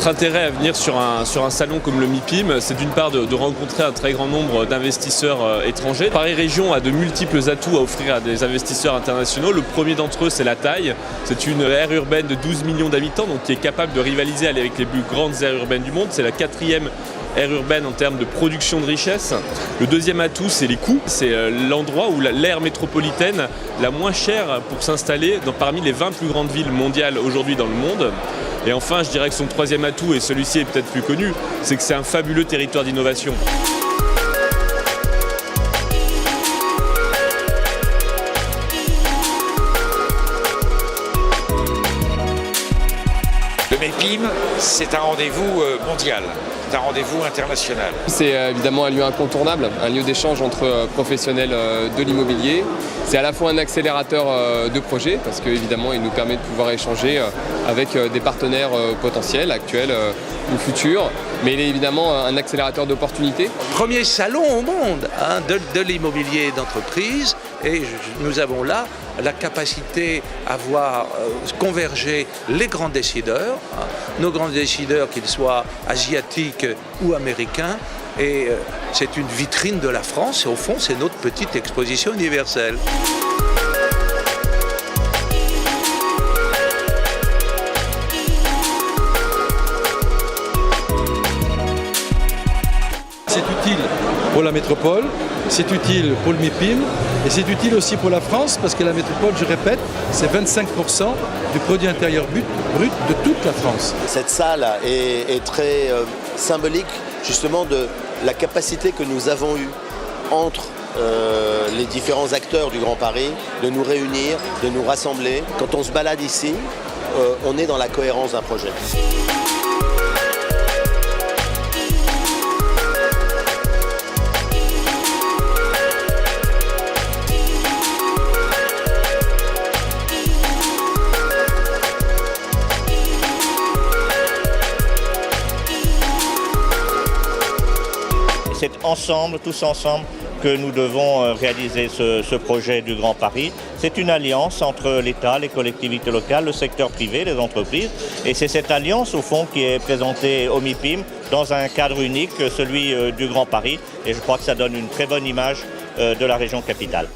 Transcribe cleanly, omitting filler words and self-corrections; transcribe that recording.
Notre intérêt à venir sur un salon comme le MIPIM, c'est d'une part de rencontrer un très grand nombre d'investisseurs étrangers. Paris Région a de multiples atouts à offrir à des investisseurs internationaux. Le premier d'entre eux, c'est la taille. C'est une aire urbaine de 12 millions d'habitants, donc qui est capable de rivaliser avec les plus grandes aires urbaines du monde. C'est la 4e aire urbaine en termes de production de richesse. Le deuxième atout, c'est les coûts. C'est l'endroit où l'aire métropolitaine la moins chère pour s'installer parmi les 20 plus grandes villes mondiales aujourd'hui dans le monde. Et enfin, je dirais que son troisième atout, et celui-ci est peut-être plus connu, c'est que c'est un fabuleux territoire d'innovation. Le MIPIM, c'est un rendez-vous mondial, c'est un rendez-vous international. C'est évidemment un lieu incontournable, un lieu d'échange entre professionnels de l'immobilier. C'est à la fois un accélérateur de projets, parce qu'évidemment il nous permet de pouvoir échanger avec des partenaires potentiels, actuels ou futurs, mais il est évidemment un accélérateur d'opportunités. Premier salon au monde de l'immobilier d'entreprise, et nous avons là la capacité à voir converger les grands décideurs, nos grands décideurs, qu'ils soient asiatiques ou américains, et c'est une vitrine de la France, et au fond c'est notre petite exposition universelle. C'est utile pour la métropole, c'est utile pour le MIPIM et c'est utile aussi pour la France parce que la métropole, je répète, c'est 25% du produit intérieur brut de toute la France. Cette salle est très symbolique justement de la capacité que nous avons eue entre les différents acteurs du Grand Paris de nous réunir, de nous rassembler. Quand on se balade ici, on est dans la cohérence d'un projet. C'est ensemble, tous ensemble, que nous devons réaliser ce projet du Grand Paris. C'est une alliance entre l'État, les collectivités locales, le secteur privé, les entreprises. Et c'est cette alliance, au fond, qui est présentée au MIPIM dans un cadre unique, celui du Grand Paris. Et je crois que ça donne une très bonne image de la région capitale.